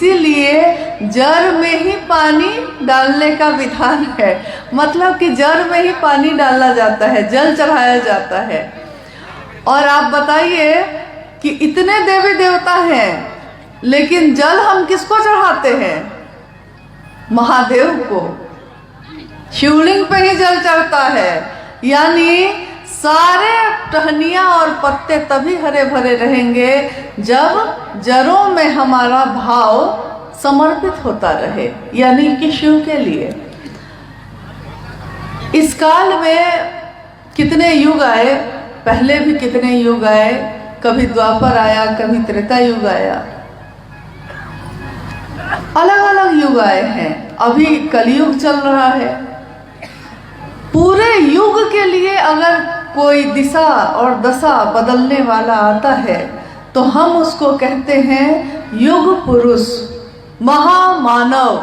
इसीलिए जड़ में ही पानी डालने का विधान है। मतलब कि जड़ में ही पानी डाला जाता है, जल चढ़ाया जाता है। और आप बताइए कि इतने देवी देवता हैं, लेकिन जल हम किसको चढ़ाते हैं? महादेव को। शिवलिंग पे ही जल चढ़ता है। यानी सारे टहनियाँ और पत्ते तभी हरे भरे रहेंगे जब जड़ों में हमारा भाव समर्पित होता रहे, यानी कि शिव के लिए। इस काल में कितने युग आए, पहले भी कितने युग आए, कभी द्वापर आया, कभी त्रेता युग आया, अलग अलग युग आए हैं। अभी कलयुग चल रहा है। पूरे युग के लिए अगर कोई दिशा और दशा बदलने वाला आता है तो हम उसको कहते हैं युग पुरुष, महामानव।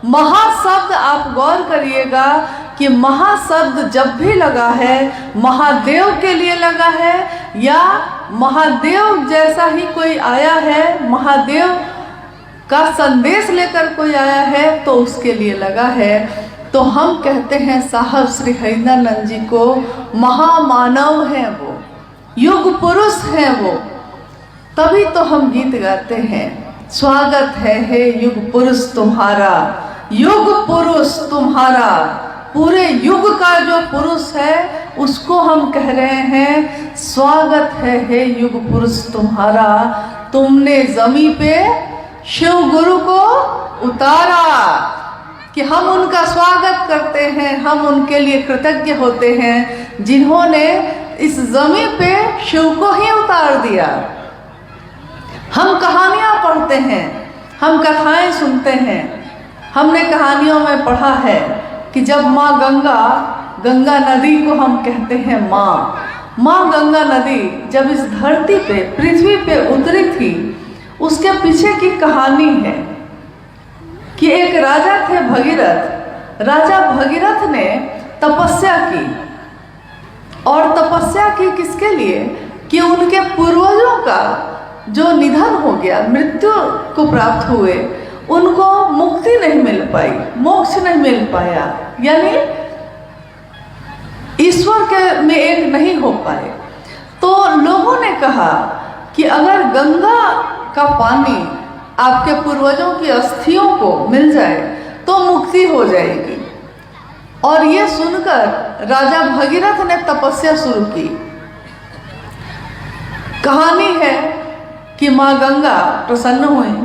महाशब्द आप गौर करिएगा कि महाशब्द जब भी लगा है महादेव के लिए लगा है, या महादेव जैसा ही कोई आया है, महादेव का संदेश लेकर कोई आया है तो उसके लिए लगा है। तो हम कहते हैं साहब श्री हरिंदरानंद जी को महामानव हैं, वो युग पुरुष हैं वो। तभी तो हम गीत गाते हैं, स्वागत है हे युग पुरुष तुम्हारा, युग पुरुष तुम्हारा। पूरे युग का जो पुरुष है उसको हम कह रहे हैं स्वागत है हे युग पुरुष तुम्हारा। तुमने जमी पे शिव गुरु को उतारा, कि हम उनका स्वागत करते हैं, हम उनके लिए कृतज्ञ होते हैं जिन्होंने इस जमीन पे शिव को ही उतार दिया। हम कहानियाँ पढ़ते हैं, हम कथाएं सुनते हैं। हमने कहानियों में पढ़ा है कि जब माँ गंगा नदी को हम कहते हैं माँ गंगा नदी जब इस धरती पे, पृथ्वी पे उतरी थी, उसके पीछे की कहानी है कि एक राजा थे भगीरथ। राजा भगीरथ ने तपस्या की, और तपस्या की किसके लिए? कि उनके पूर्वजों का जो निधन हो गया, मृत्यु को प्राप्त हुए, उनको मुक्ति नहीं मिल पाई, मोक्ष नहीं मिल पाया, यानी ईश्वर के में एक नहीं हो पाए। तो लोगों ने कहा कि अगर गंगा का पानी आपके पूर्वजों की अस्थियों को मिल जाए तो मुक्ति हो जाएगी। और ये सुनकर राजा भगीरथ ने तपस्या शुरू की। कहानी है कि माँ गंगा प्रसन्न हुई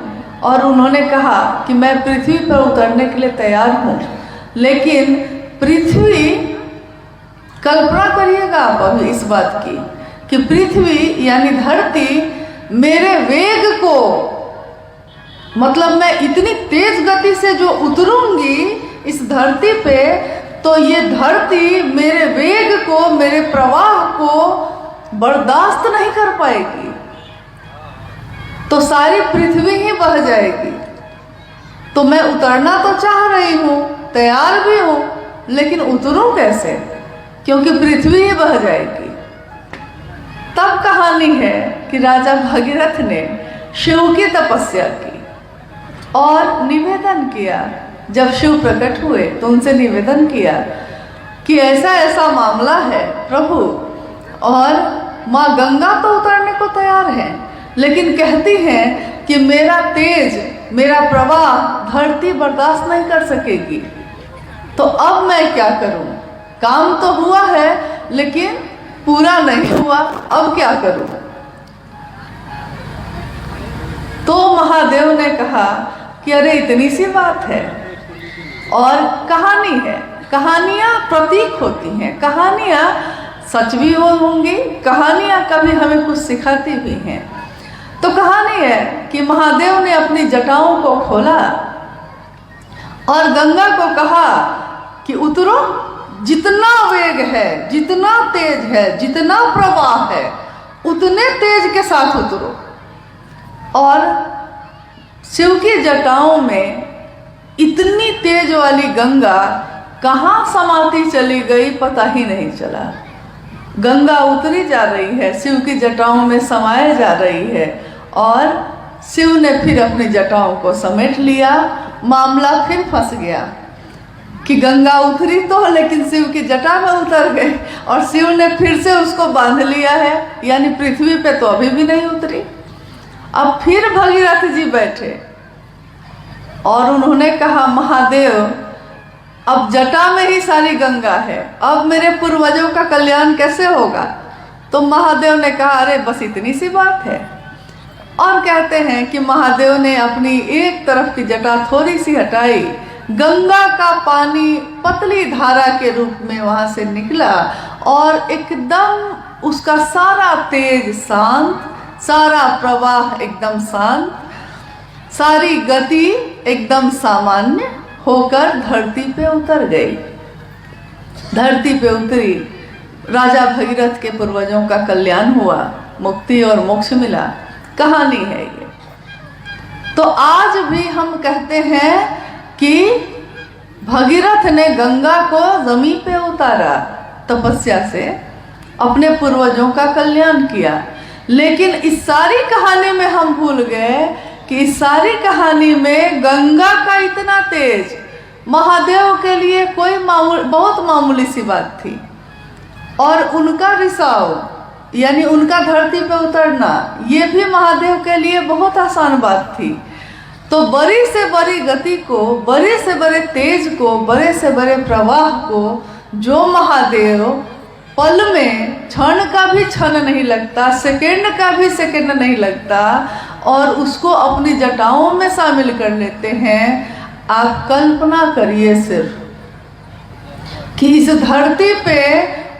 और उन्होंने कहा कि मैं पृथ्वी पर उतरने के लिए तैयार हूँ, लेकिन पृथ्वी, कल्पना करिएगा आप अभी इस बात की कि पृथ्वी यानी धरती मेरे वेग को, मतलब मैं इतनी तेज गति से जो उतरूंगी इस धरती पे, तो ये धरती मेरे वेग को, मेरे प्रवाह को बर्दाश्त नहीं कर पाएगी, तो सारी पृथ्वी ही बह जाएगी। तो मैं उतरना तो चाह रही हूँ, तैयार भी हूँ, लेकिन उतरूँ कैसे, क्योंकि पृथ्वी ही बह जाएगी। तब कहानी है कि राजा भगीरथ ने शिव की तपस्या की और निवेदन किया। जब शिव प्रकट हुए तो उनसे निवेदन किया कि ऐसा ऐसा मामला है प्रभु, और माँ गंगा तो उतरने को तैयार है, लेकिन कहती हैं कि मेरा तेज, मेरा प्रवाह धरती बर्दाश्त नहीं कर सकेगी। तो अब मैं क्या करूं? काम तो हुआ है लेकिन पूरा नहीं हुआ, अब क्या करूं? तो महादेव ने कहा कि अरे इतनी सी बात है, और कहानी है, कहानियाँ प्रतीक होती हैं, कहानियाँ सच भी होंगी, कहानियाँ कभी हमें कुछ सिखाती भी हैं। तो कहानी है कि महादेव ने अपनी जटाओं को खोला और गंगा को कहा कि उतरो, जितना वेग है, जितना तेज है, जितना प्रवाह है, उतने तेज के साथ उतरो। और शिव की जटाओं में इतनी तेज वाली गंगा कहाँ समाती चली गई पता ही नहीं चला। गंगा उतरी जा रही है, शिव की जटाओं में समाये जा रही है, और शिव ने फिर अपनी जटाओं को समेट लिया। मामला फिर फंस गया कि गंगा उतरी तो, लेकिन शिव की जटा में उतर गई और शिव ने फिर से उसको बांध लिया है, यानी पृथ्वी पे तो अभी भी नहीं उतरी। अब फिर भगीरथ जी बैठे और उन्होंने कहा, महादेव अब जटा में ही सारी गंगा है, अब मेरे पूर्वजों का कल्याण कैसे होगा? तो महादेव ने कहा, अरे बस इतनी सी बात है। और कहते हैं कि महादेव ने अपनी एक तरफ की जटा थोड़ी सी हटाई, गंगा का पानी पतली धारा के रूप में वहां से निकला और एकदम उसका सारा तेज शांत, सारा प्रवाह एकदम शांत, सारी गति एकदम सामान्य होकर धरती पे उतर गई। धरती पे उतरी, राजा भगीरथ के पूर्वजों का कल्याण हुआ, मुक्ति और मोक्ष मिला। कहानी है ये। तो आज भी हम कहते हैं कि भगीरथ ने गंगा को जमीन पे उतारा तपस्या से, अपने पूर्वजों का कल्याण किया। लेकिन इस सारी कहानी में हम भूल गए कि इस सारी कहानी में गंगा का इतना तेज महादेव के लिए कोई बहुत मामूली सी बात थी, और उनका रिसाव यानी उनका धरती पे उतरना ये भी महादेव के लिए बहुत आसान बात थी। तो बड़ी से बड़ी गति को, बड़े से बड़े तेज को, बड़े से बड़े प्रवाह को जो महादेव पल में, क्षण का भी क्षण नहीं लगता, सेकंड का भी सेकंड नहीं लगता, और उसको अपनी जटाओं में शामिल कर लेते हैं। आप कल्पना करिए सिर्फ कि इस धरती पे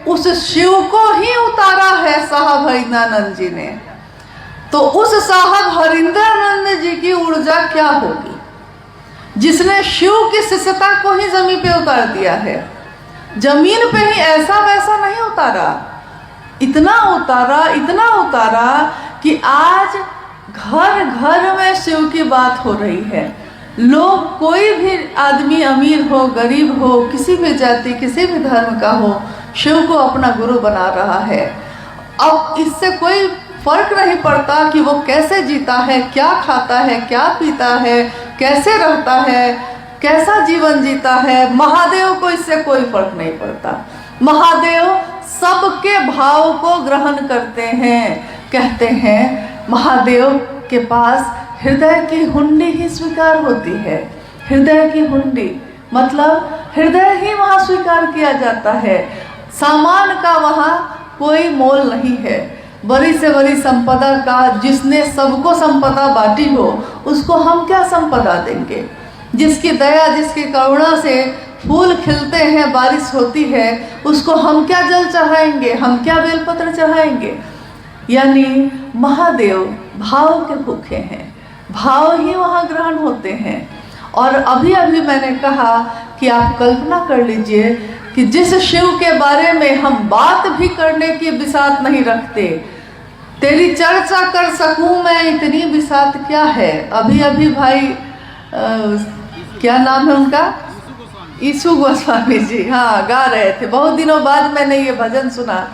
उस शिव को ही उतारा है साहब हरिंद्रानंद जी ने, तो उस साहब हरिंद्रानंद जी की ऊर्जा क्या होगी जिसने शिव की शिष्यता को ही जमीन पे उतार दिया है। जमीन पे ही ऐसा वैसा नहीं उतारा, इतना उतारा, इतना उतारा कि आज घर घर में शिव की बात हो रही है। लोग, कोई भी आदमी अमीर हो, गरीब हो, किसी भी जाति, किसी भी धर्म का हो, शिव को अपना गुरु बना रहा है। अब इससे कोई फर्क नहीं पड़ता कि वो कैसे जीता है, क्या खाता है, क्या पीता है, कैसे रहता है, कैसा जीवन जीता है। महादेव को इससे कोई फर्क नहीं पड़ता। महादेव सबके भाव को ग्रहण करते हैं। कहते हैं महादेव के पास हृदय की हुंडी ही स्वीकार होती है। हृदय की हुंडी मतलब हृदय ही वहाँ स्वीकार किया जाता है। सामान का वहाँ कोई मोल नहीं है। बड़ी से बड़ी संपदा का, जिसने सबको संपदा बांटी हो, उसको हम क्या संपदा देंगे? जिसकी दया, जिसकी करुणा से फूल खिलते हैं, बारिश होती है, उसको हम क्या जल चढ़ाएंगे, हम क्या बेलपत्र चढ़ाएंगे? यानी महादेव भाव के भूखे हैं, भाव ही वहाँ ग्रहण होते हैं। और अभी अभी मैंने कहा कि आप कल्पना कर लीजिए कि जिस शिव के बारे में हम बात भी करने की बिसात नहीं रखते, तेरी चर्चा कर सकूं मैं इतनी बिसात क्या है। अभी अभी भाई क्या नाम है उनका, ईशु गोस्वामी जी, हाँ, गा रहे थे। बहुत दिनों बाद मैंने ये भजन सुना।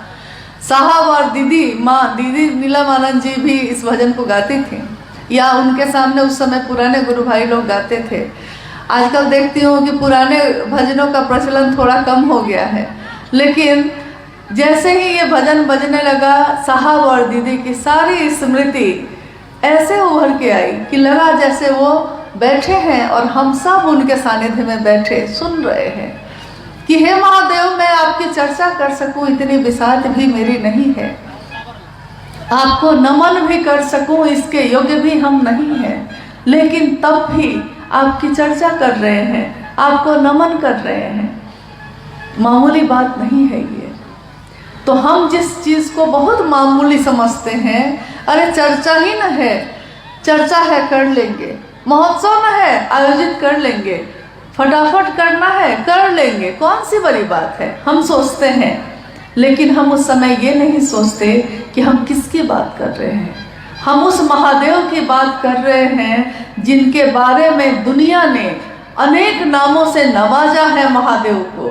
साहब और दीदी, दीदी नीलम आनंद जी भी इस भजन को गाती थी, या उनके सामने उस समय पुराने गुरु भाई लोग गाते थे। आजकल देखती हूँ कि पुराने भजनों का प्रचलन थोड़ा कम हो गया है, लेकिन जैसे ही ये भजन बजने लगा, साहब और दीदी की सारी स्मृति ऐसे उभर के आई कि लगा जैसे वो बैठे हैं और हम सब उनके सानिध्य में बैठे सुन रहे हैं कि हे महादेव, मैं आपकी चर्चा कर सकूं इतनी बिसात भी मेरी नहीं है, आपको नमन भी कर सकूं इसके योग्य भी हम नहीं हैं, लेकिन तब भी आपकी चर्चा कर रहे हैं, आपको नमन कर रहे हैं। मामूली बात नहीं है ये। तो हम जिस चीज़ को बहुत मामूली समझते हैं, अरे चर्चा ही न है, चर्चा है कर लेंगे, महोत्सव न है आयोजित कर लेंगे, फटाफट करना है कर लेंगे, कौन सी बड़ी बात है, हम सोचते हैं। लेकिन हम उस समय ये नहीं सोचते कि हम किसकी बात कर रहे हैं। हम उस महादेव की बात कर रहे हैं जिनके बारे में दुनिया ने अनेक नामों से नवाजा है। महादेव को,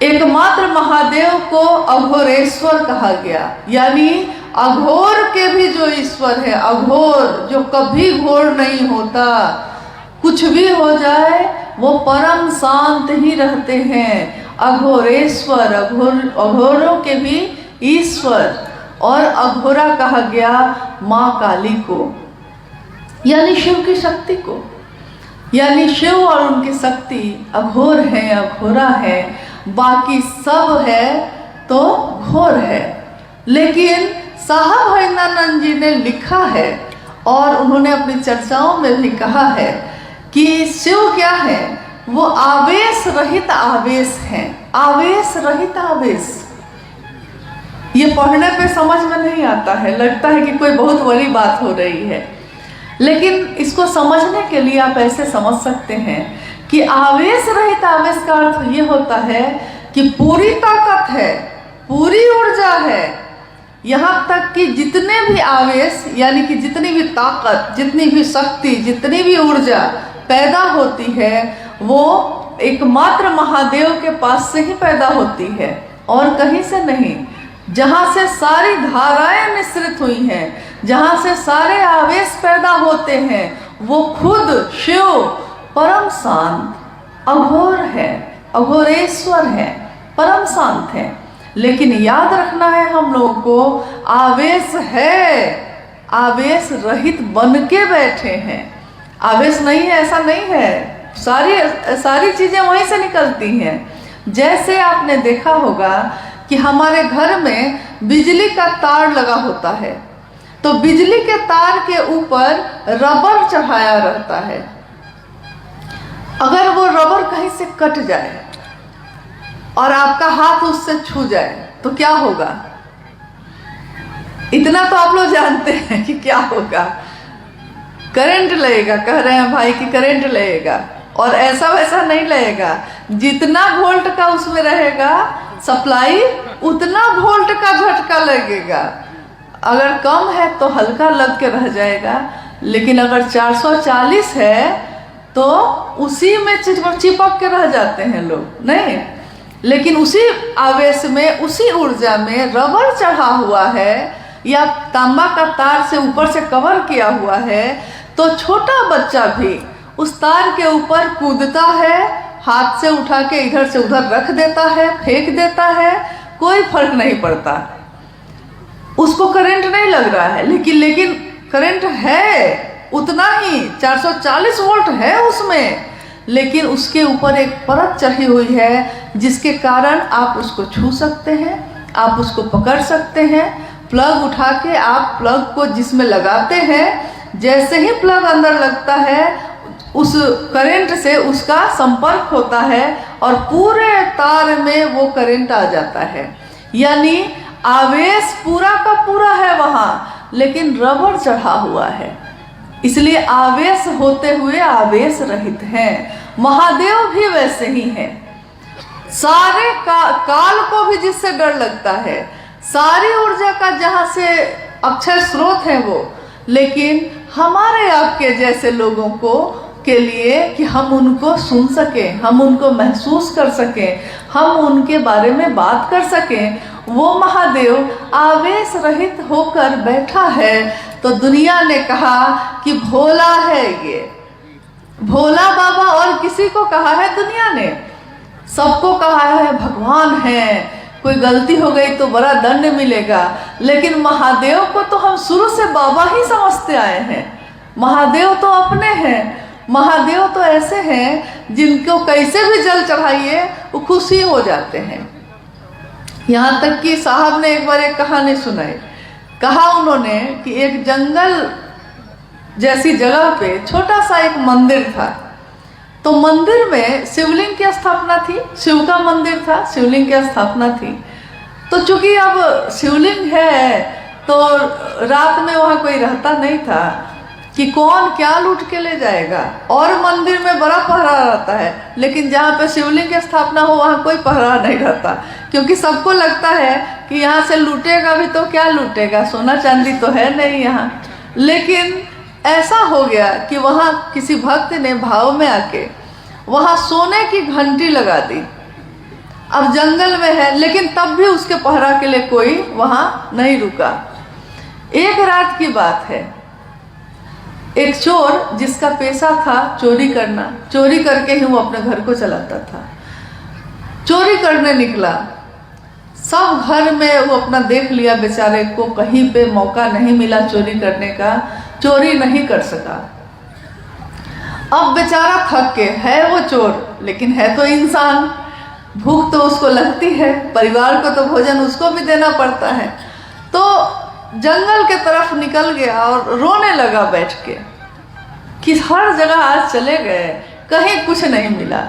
एकमात्र महादेव को अघोरेश्वर कहा गया, यानी अघोर के भी जो ईश्वर है, अघोर जो कभी घोर नहीं होता, कुछ भी हो जाए वो परम शांत ही रहते हैं। अघोरेश्वर, अघोरों के भी ईश्वर। और अघोरा कहा गया माँ काली को, यानी शिव की शक्ति को, यानी शिव और उनकी शक्ति अघोर है, अघोरा है, बाकी सब है तो घोर है। लेकिन साहब हरिनानंद जी ने लिखा है और उन्होंने अपनी चर्चाओं में भी कहा है कि शिव क्या है, वो आवेश रहित आवेश है। आवेश रहित आवेश, ये पढ़ने पे समझ में नहीं आता है, लगता है कि कोई बहुत बड़ी बात हो रही है, लेकिन इसको समझने के लिए आप ऐसे समझ सकते हैं कि आवेश रहित आवेश का अर्थ ये होता है कि पूरी ताकत है, पूरी ऊर्जा है, यहाँ तक कि जितने भी आवेश यानी कि जितनी भी ताकत, जितनी भी शक्ति, जितनी भी ऊर्जा पैदा होती है वो एकमात्र महादेव के पास से ही पैदा होती है और कहीं से नहीं। जहाँ से सारी धाराएं निश्रित हुई हैं, जहाँ से सारे आवेश पैदा होते हैं, वो खुद शिव परम शांत अघोर है, अघोरेश्वर है, परम शांत है। लेकिन याद रखना है हम लोगों को, आवेश है, आवेश रहित बन के बैठे हैं। आवेश नहीं है ऐसा नहीं है, सारी चीजें वहीं से निकलती हैं। जैसे आपने देखा होगा कि हमारे घर में बिजली का तार लगा होता है, तो बिजली के तार के ऊपर रबर चढ़ाया रहता है। अगर वो रबर कहीं से कट जाए और आपका हाथ उससे छू जाए तो क्या होगा? इतना तो आप लोग जानते हैं कि क्या होगा, करंट लगेगा। कह रहे हैं भाई कि करंट लगेगा, और ऐसा वैसा नहीं लगेगा, जितना वोल्ट का उसमें रहेगा सप्लाई उतना वोल्ट का झटका लगेगा। अगर कम है तो हल्का लग के रह जाएगा, लेकिन अगर 440 है तो उसी में चिपक के रह जाते हैं लोग, नहीं। लेकिन उसी आवेश में, उसी ऊर्जा में रबर चढ़ा हुआ है या तांबा का तार से ऊपर से कवर किया हुआ है, तो छोटा बच्चा भी उस तार के ऊपर कूदता है, हाथ से उठा के इधर से उधर रख देता है, फेंक देता है, कोई फर्क नहीं पड़ता, उसको करंट नहीं लग रहा है। लेकिन करंट है उतना ही, 440 वोल्ट है उसमें, लेकिन उसके ऊपर एक परत चढ़ी हुई है जिसके कारण आप उसको छू सकते हैं, आप उसको पकड़ सकते हैं। प्लग उठा के आप प्लग को जिसमें लगाते हैं, जैसे ही प्लग अंदर लगता है उस करंट से उसका संपर्क होता है और पूरे तार में वो करंट आ जाता है। यानी आवेश पूरा का पूरा है वहाँ, लेकिन रबर चढ़ा हुआ है, इसलिए आवेश होते हुए आवेश रहित हैं। महादेव भी वैसे ही हैं। सारे काल को भी जिससे डर लगता है, सारी ऊर्जा का जहाँ से अक्षर स्रोत है वो, लेकिन हमारे आपके जैसे लोगों को के लिए कि हम उनको सुन सकें, हम उनको महसूस कर सकें, हम उनके बारे में बात कर सकें, वो महादेव आवेश रहित होकर बैठा है। तो दुनिया ने कहा कि भोला है ये, भोला बाबा, और किसी को कहा है दुनिया ने, सबको कहा है भगवान है, कोई गलती हो गई तो बड़ा दंड मिलेगा। लेकिन महादेव को तो हम शुरू से बाबा ही समझते आए हैं। महादेव तो अपने हैं, महादेव तो ऐसे हैं जिनको कैसे भी जल चढ़ाइए वो खुशी हो जाते हैं। यहाँ तक कि साहब ने एक बार एक कहानी सुनाई। कहा उन्होंने कि एक जंगल जैसी जगह पे छोटा सा एक मंदिर था, तो मंदिर में शिवलिंग की स्थापना थी, शिव का मंदिर था, शिवलिंग की स्थापना थी। तो चूंकि अब शिवलिंग है तो रात में वहाँ कोई रहता नहीं था कि कौन क्या लूट के ले जाएगा, और मंदिर में बड़ा पहरा रहता है, लेकिन जहाँ पे शिवलिंग की स्थापना हो वहाँ कोई पहरा नहीं रहता, क्योंकि सबको लगता है कि यहाँ से लूटेगा भी तो क्या लूटेगा, सोना चांदी तो है नहीं यहाँ। लेकिन ऐसा हो गया कि वहाँ किसी भक्त ने भाव में आके वहाँ सोने की घंटी लगा दी। अब जंगल में है, लेकिन तब भी उसके पहरा के लिए कोई वहाँ नहीं रुका। एक रात की बात है, एक चोर जिसका पेशा था चोरी करना, चोरी करके ही वो अपने घर को चलाता था, चोरी करने निकला। सब घर में वो अपना देख लिया, बेचारे को कहीं पे मौका नहीं मिला चोरी करने का, चोरी नहीं कर सका। अब बेचारा थक के, है वो चोर लेकिन है तो इंसान, भूख तो उसको लगती है, परिवार को तो भोजन उसको भी देना पड़ता है। तो जंगल के तरफ निकल गया और रोने लगा बैठ के कि हर जगह आज चले गए, कहीं कुछ नहीं मिला।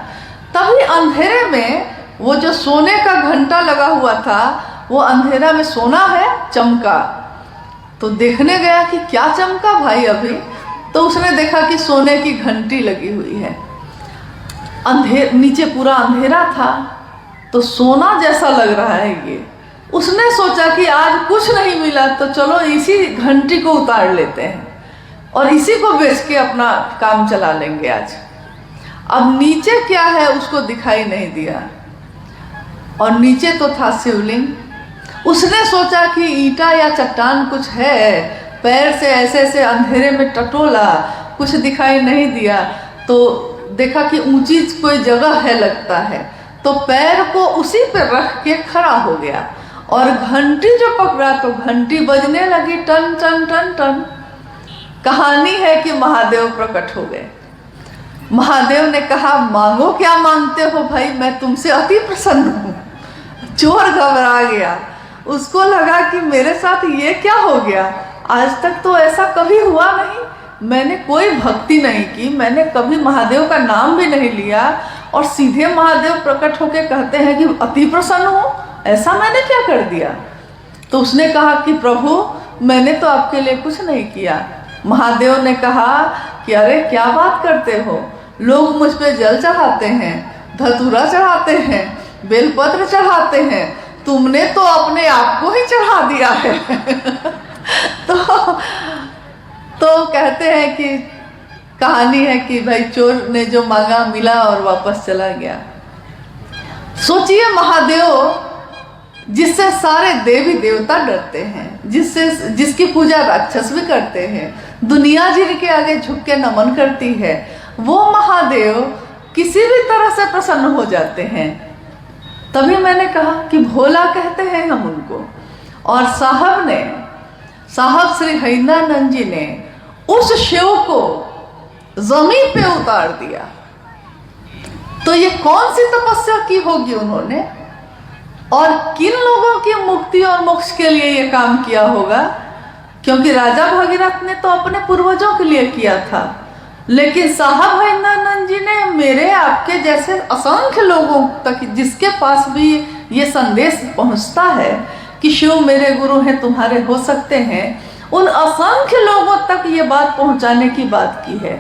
तभी अंधेरे में वो जो सोने का घंटा लगा हुआ था, वो अंधेरा में सोना है चमका। तो देखने गया कि क्या चमका भाई अभी, तो उसने देखा कि सोने की घंटी लगी हुई है। नीचे पूरा अंधेरा था, तो सोना जैसा लग रहा है ये। उसने सोचा कि आज कुछ नहीं मिला तो चलो इसी घंटी को उतार लेते हैं और इसी को बेच के अपना काम चला लेंगे आज। अब नीचे क्या है उसको दिखाई नहीं दिया, और नीचे तो था शिवलिंग। उसने सोचा कि ईंटा या चट्टान कुछ है, पैर से ऐसे ऐसे अंधेरे में टटोला, कुछ दिखाई नहीं दिया, तो देखा कि ऊंची कोई जगह है लगता है, तो पैर को उसी पर रख के खड़ा हो गया और घंटी जो पकड़ा तो घंटी बजने लगी, टन टन टन टन। कहानी है कि महादेव प्रकट हो गए। महादेव ने कहा, मांगो क्या मांगते हो भाई, मैं तुमसे अति प्रसन्न हूँ। चोर घबरा गया, उसको लगा कि मेरे साथ ये क्या हो गया, आज तक तो ऐसा कभी हुआ नहीं, मैंने कोई भक्ति नहीं की, मैंने कभी महादेव का नाम भी नहीं लिया, और सीधे महादेव प्रकट होके कहते हैं कि अति प्रसन्न हूँ, ऐसा मैंने क्या कर दिया। तो उसने कहा कि प्रभु मैंने तो आपके लिए कुछ नहीं किया। महादेव ने कहा कि अरे क्या बात करते हो, लोग मुझ पे जल चढ़ाते हैं, धतूरा चढ़ाते हैं, बेलपत्र चढ़ाते हैं, तुमने तो अपने आप को ही चढ़ा दिया है। तो कहते हैं कि कहानी है कि भाई चोर ने जो मांगा मिला और वापस चला गया। सोचिए महादेव जिससे सारे देवी देवता डरते हैं, जिसकी पूजा राक्षस भी करते हैं, दुनिया जिनके आगे झुक के नमन करती है, वो महादेव किसी भी तरह से प्रसन्न हो जाते हैं। तभी मैंने कहा कि भोला कहते हैं हम उनको। और साहब श्री हरिनानंद जी ने उस शिव को जमीन पे उतार दिया। तो ये कौन सी तपस्या की होगी उन्होंने, और किन लोगों की मुक्ति और मोक्ष के लिए ये काम किया होगा, क्योंकि राजा भगीरथ ने तो अपने पूर्वजों के लिए किया था, लेकिन साहब हरिनानंद जी ने मेरे आपके जैसे असंख्य लोगों तक, जिसके पास भी ये संदेश पहुंचता है कि शिव मेरे गुरु हैं, तुम्हारे हो सकते हैं, उन असंख्य लोगों तक ये बात पहुंचाने की बात की है।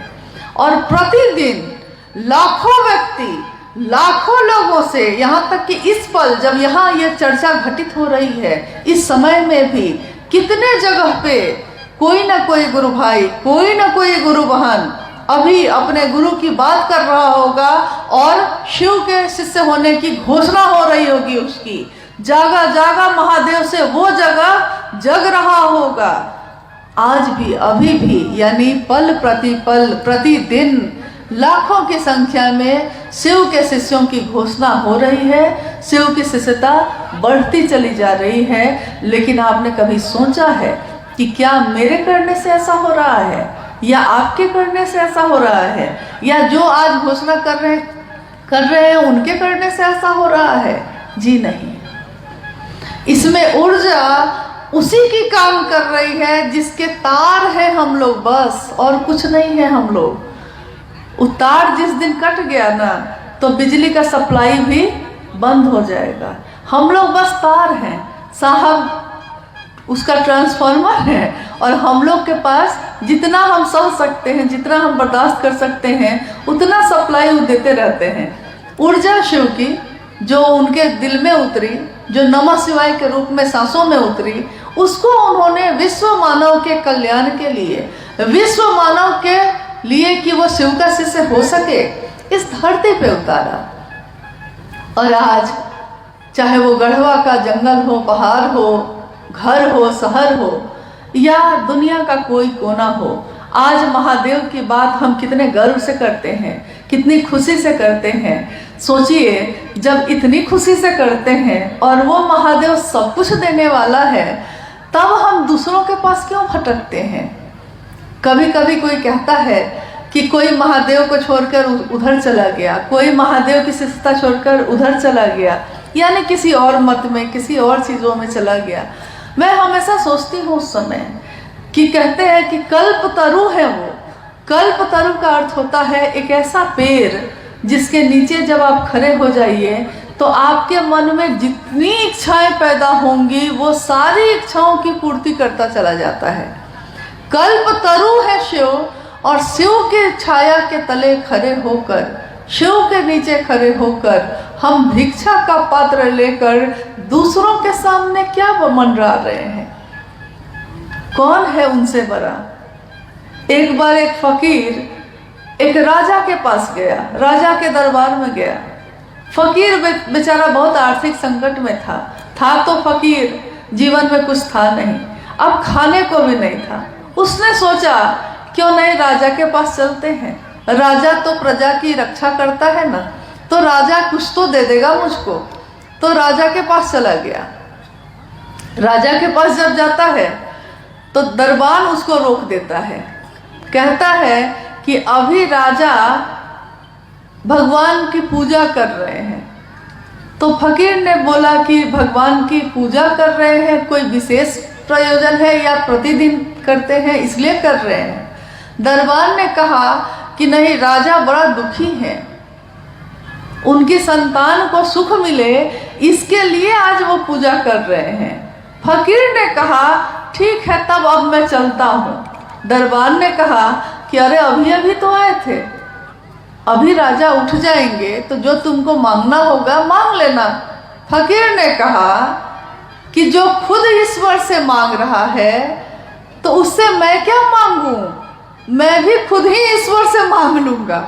और प्रतिदिन लाखों व्यक्ति, लाखों लोगों से, यहाँ तक कि इस पल जब यहाँ ये चर्चा घटित हो रही है, इस समय में भी कितने जगह पे कोई ना कोई गुरु भाई, कोई ना कोई गुरु बहन अभी अपने गुरु की बात कर रहा होगा और शिव के शिष्य होने की घोषणा हो रही होगी उसकी। जागा जागा महादेव से वो जगह जग रहा होगा। आज भी, अभी भी, यानी पल प्रति पल, प्रतिदिन लाखों की संख्या में शिव के शिष्यों की घोषणा हो रही है, शिव की शिष्यता बढ़ती चली जा रही है। लेकिन आपने कभी सोचा है कि क्या मेरे करने से ऐसा हो रहा है, या आपके करने से ऐसा हो रहा है, या जो आज घोषणा कर रहे हैं उनके करने से ऐसा हो रहा है? जी नहीं। इसमें ऊर्जा उसी की काम कर रही है जिसके तार है हम लोग, बस और कुछ नहीं है हम लोग। तार जिस दिन कट गया ना, तो बिजली का सप्लाई भी बंद हो जाएगा। हम लोग बस तार हैं, साहब उसका ट्रांसफार्मर है, और हम लोग के पास जितना हम सह सकते हैं, जितना हम बर्दाश्त कर सकते हैं, उतना सप्लाई वो देते रहते हैं। ऊर्जा शिव की जो उनके दिल में उतरी, जो नमः शिवाय के रूप में सांसों में उतरी, उसको उन्होंने विश्व मानव के कल्याण के लिए, विश्व मानव के लिए कि वो शिव का शिष्य हो सके, इस धरती पे उतारा। और आज चाहे वो गढ़वा का जंगल हो, पहाड़ हो, घर हो, शहर हो, या दुनिया का कोई कोना हो, आज महादेव की बात हम कितने गर्व से करते हैं, कितनी खुशी से करते हैं। सोचिए, जब इतनी खुशी से करते हैं और वो महादेव सब कुछ देने वाला है, तब हम दूसरों के पास क्यों भटकते हैं। कभी कभी कोई कहता है कि कोई महादेव को छोड़कर उधर चला गया, कोई महादेव की शिष्यता छोड़कर उधर चला गया, यानी किसी और मत में, किसी और चीज़ों में चला गया। मैं हमेशा सोचती हूँ उस समय कि कहते हैं कि कल्पतरु है वो। कल्पतरु का अर्थ होता है एक ऐसा पेड़ जिसके नीचे जब आप खड़े हो जाइए तो आपके मन में जितनी इच्छाएं पैदा होंगी वो सारी इच्छाओं की पूर्ति करता चला जाता है। कल्पतरु है शिव, और शिव के छाया के तले खड़े होकर, शिव के नीचे खड़े होकर हम भिक्षा का पात्र लेकर दूसरों के सामने क्या मंडरा रहे हैं। कौन है उनसे बड़ा। एक बार एक फकीर एक राजा के पास गया, राजा के दरबार में गया। फकीर बेचारा बहुत आर्थिक संकट में था तो फकीर, जीवन में कुछ था नहीं, अब खाने को भी नहीं था। उसने सोचा क्यों नहीं राजा के पास चलते हैं, राजा तो प्रजा की रक्षा करता है ना, तो राजा कुछ तो दे देगा मुझको। तो राजा के पास चला गया। राजा के पास जब जाता है तो दरबार उसको रोक देता है, कहता है कि अभी राजा भगवान की पूजा कर रहे हैं। तो फकीर ने बोला कि भगवान की पूजा कर रहे हैं, कोई विशेष प्रयोजन है या प्रतिदिन करते हैं इसलिए कर रहे हैं। दरबार ने कहा कि नहीं, राजा बड़ा दुखी है, उनकी संतान को सुख मिले इसके लिए आज वो पूजा कर रहे हैं। फकीर ने कहा ठीक है, तब अब मैं चलता हूँ। दरबार ने कहा कि अरे अभी अभी तो आए थे, अभी राजा उठ जाएंगे तो जो तुमको मांगना होगा मांग लेना। फकीर ने कहा कि जो खुद ईश्वर से मांग रहा है तो उससे मैं क्या मांगूं, मैं भी खुद ही ईश्वर से मांग लूंगा।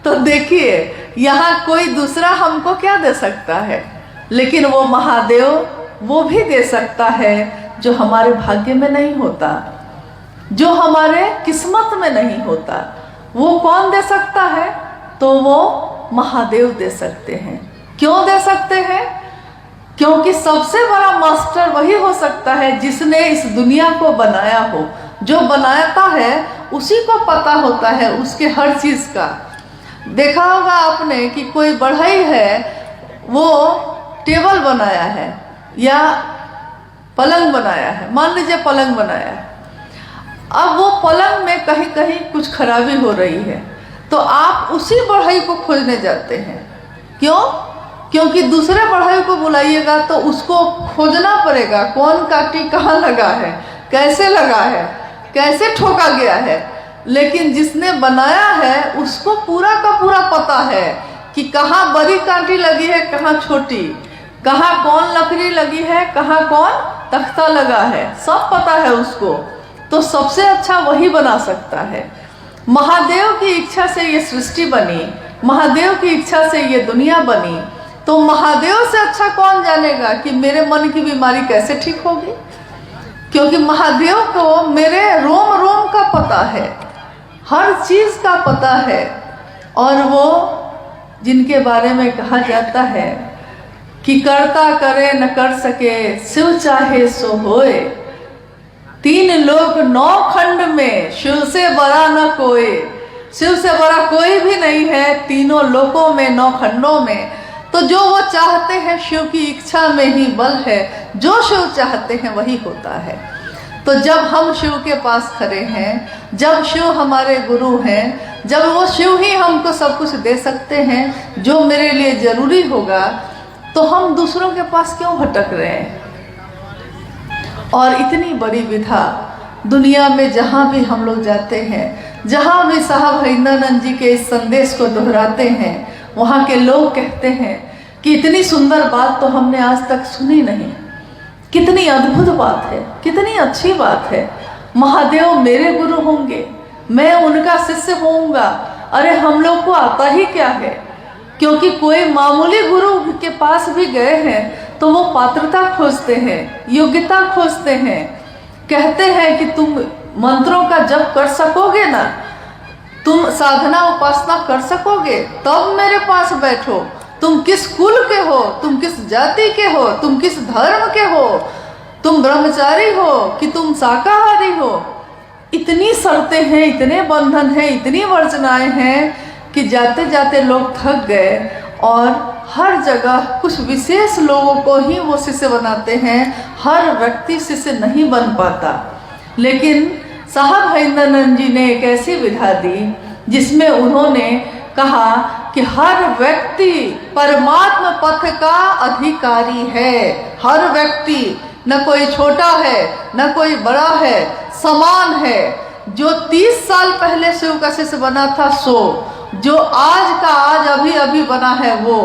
तो देखिए, यहाँ कोई दूसरा हमको क्या दे सकता है, लेकिन वो महादेव वो भी दे सकता है जो हमारे भाग्य में नहीं होता, जो हमारे किस्मत में नहीं होता। वो कौन दे सकता है? तो वो महादेव दे सकते हैं। क्यों दे सकते हैं? क्योंकि सबसे बड़ा मास्टर वही हो सकता है जिसने इस दुनिया को बनाया हो। जो बनाता है उसी को पता होता है उसके हर चीज़ का। देखा होगा आपने कि कोई बढ़ई है, वो टेबल बनाया है या पलंग बनाया है, मान लीजिए पलंग बनाया है। अब वो पलंग में कहीं कहीं कुछ खराबी हो रही है तो आप उसी बढ़ई को खोजने जाते हैं। क्यों? क्योंकि दूसरे बढ़ई को बुलाइएगा तो उसको खोजना पड़ेगा, कौन काटी कहाँ लगा है, कैसे लगा है, कैसे ठोका गया है। लेकिन जिसने बनाया है उसको पूरा का पूरा पता है कि कहाँ बड़ी कांटी लगी है, कहाँ छोटी, कहाँ कौन लकड़ी लगी है, कहाँ कौन तख्ता लगा है, सब पता है उसको। तो सबसे अच्छा वही बना सकता है। महादेव की इच्छा से ये सृष्टि बनी, महादेव की इच्छा से ये दुनिया बनी, तो महादेव से अच्छा कौन जानेगा कि मेरे मन की बीमारी कैसे ठीक होगी। क्योंकि महादेव को मेरे रोम रोम का पता है, हर चीज़ का पता है। और वो जिनके बारे में कहा जाता है कि करता करे न कर सके, शिव चाहे सो होए, तीन लोक नौ खंड में शिव से बड़ा न कोई। शिव से बड़ा कोई भी नहीं है तीनों लोकों में, नौ खंडों में। तो जो वो चाहते हैं, शिव की इच्छा में ही बल है, जो शिव चाहते हैं वही होता है। तो जब हम शिव के पास खड़े हैं, जब शिव हमारे गुरु हैं, जब वो शिव ही हमको सब कुछ दे सकते हैं जो मेरे लिए जरूरी होगा, तो हम दूसरों के पास क्यों भटक रहे हैं। और इतनी बड़ी विधा दुनिया में जहाँ भी हम लोग जाते हैं, जहाँ भी साहब हरिंद्रानंद जी के इस संदेश को दोहराते हैं, वहाँ के लोग कहते हैं कि इतनी सुंदर बात तो हमने आज तक सुनी नहीं, कितनी अद्भुत बात है, कितनी अच्छी बात है। महादेव मेरे गुरु होंगे, मैं उनका शिष्य होऊंगा। अरे हम लोग को आता ही क्या है, क्योंकि कोई मामूली गुरु के पास भी गए हैं तो वो पात्रता खोजते हैं, योग्यता खोजते हैं। कहते हैं कि तुम मंत्रों का जप कर सकोगे ना, तुम साधना उपासना कर सकोगे, तब मेरे पास बैठो। तुम किस कुल के हो, तुम किस जाति के हो, तुम किस धर्म के हो, तुम ब्रह्मचारी हो कि तुम शाकाहारी हो। इतनी शर्तें हैं, इतने बंधन हैं, इतनी वर्जनाएं हैं कि जाते जाते लोग थक गए और हर जगह कुछ विशेष लोगों को ही वो शिष्य बनाते हैं, हर व्यक्ति शिष्य नहीं बन पाता। लेकिन साहब हरिंदरानंद जी ने एक ऐसी विधा दी जिसमें उन्होंने कहा कि हर व्यक्ति परमात्मा पथ का अधिकारी है। हर व्यक्ति, न कोई छोटा है न कोई बड़ा है, समान है। जो 30 साल पहले शिव का शिष्य बना था सो, जो आज का आज अभी अभी बना है वो,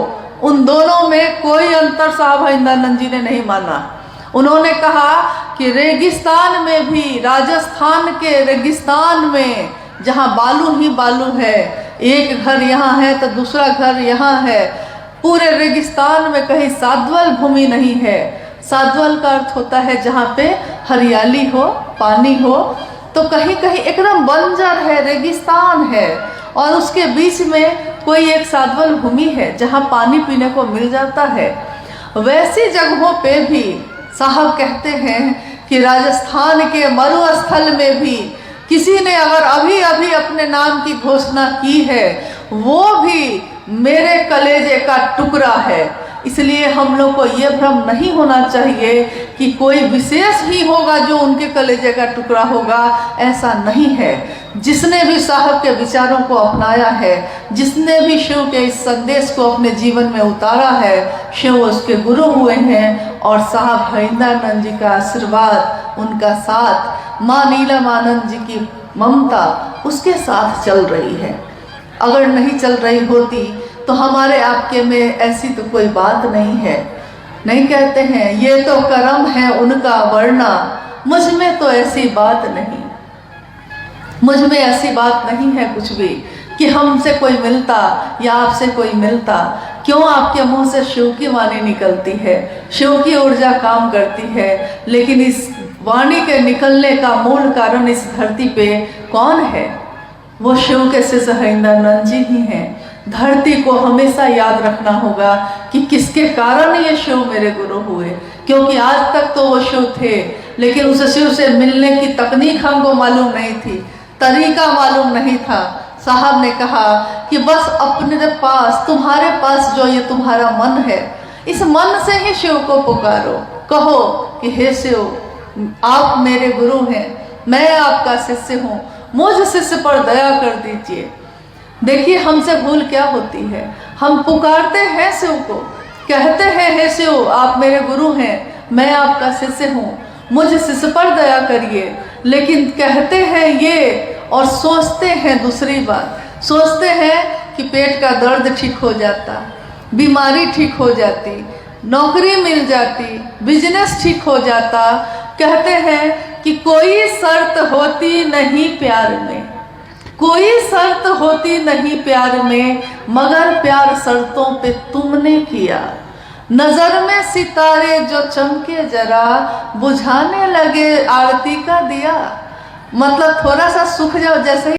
उन दोनों में कोई अंतर साहब हरिंदरानंद जी ने नहीं माना। उन्होंने कहा कि रेगिस्तान में भी, राजस्थान के रेगिस्तान में जहाँ बालू ही बालू है, एक घर यहाँ है तो दूसरा घर यहाँ है, पूरे रेगिस्तान में कहीं साद्वल भूमि नहीं है। साद्वल का अर्थ होता है जहाँ पे हरियाली हो, पानी हो, तो कहीं कहीं एकदम बंजर है, रेगिस्तान है, और उसके बीच में कोई एक साद्वल भूमि है जहाँ पानी पीने को मिल जाता है। वैसी जगहों पे भी साहब कहते हैं कि राजस्थान के मरुस्थल में भी किसी ने अगर अभी अभी अपने नाम की घोषणा की है, वो भी मेरे कलेजे का टुकड़ा है। इसलिए हम लोग को ये भ्रम नहीं होना चाहिए कि कोई विशेष ही होगा जो उनके कलेजे का टुकड़ा होगा, ऐसा नहीं है। जिसने भी साहब के विचारों को अपनाया है, जिसने भी शिव के इस संदेश को अपने जीवन में उतारा है, शिव उसके गुरु हुए हैं। और साहब हरिंदरानंद जी का आशीर्वाद, उनका साथ, माँ नीलमानंद जी की ममता उसके साथ चल रही है। अगर नहीं चल रही होती तो हमारे आपके में ऐसी तो कोई बात नहीं है। नहीं कहते हैं ये तो कर्म है उनका वरना, मुझ में तो ऐसी बात नहीं, मुझ में ऐसी बात नहीं है कुछ भी कि हमसे कोई मिलता या आपसे कोई मिलता। क्यों आपके मुंह से शिव की वाणी निकलती है, शिव की ऊर्जा काम करती है, लेकिन इस वाणी के निकलने का मूल कारण इस धरती पे कौन है? वो शिव के शिष्य हरिंदरानंद जी ही हैं। धरती को हमेशा याद रखना होगा कि किसके कारण ये शिव मेरे गुरु हुए, क्योंकि आज तक तो वो शिव थे, लेकिन उस शिव से मिलने की तकनीक हमको मालूम नहीं थी, तरीका मालूम नहीं था। साहब ने कहा कि बस अपने पास, तुम्हारे पास जो ये तुम्हारा मन है, इस मन से ही शिव को पुकारो। कहो कि हे शिव, आप मेरे गुरु हैं, मैं आपका शिष्य हूँ, मुझ शिष्य पर दया कर दीजिए। देखिए हमसे भूल क्या होती है, हम पुकारते हैं शिव को, कहते हैं हे शिव आप मेरे गुरु हैं, मैं आपका शिष्य हूँ, मुझ शिष्य पर दया करिए। लेकिन कहते हैं ये और सोचते हैं दूसरी बात। सोचते हैं कि पेट का दर्द ठीक हो जाता, बीमारी ठीक हो जाती, नौकरी मिल जाती, बिजनेस ठीक हो जाता। कहते हैं कि कोई शर्त होती नहीं प्यार में, कोई शर्त होती नहीं प्यार में, मगर प्यार शर्तों पे तुमने किया। नजर में सितारे जो चमके जरा, बुझाने लगे आरती का दिया। मतलब थोड़ा सा सुख जाओ, जैसे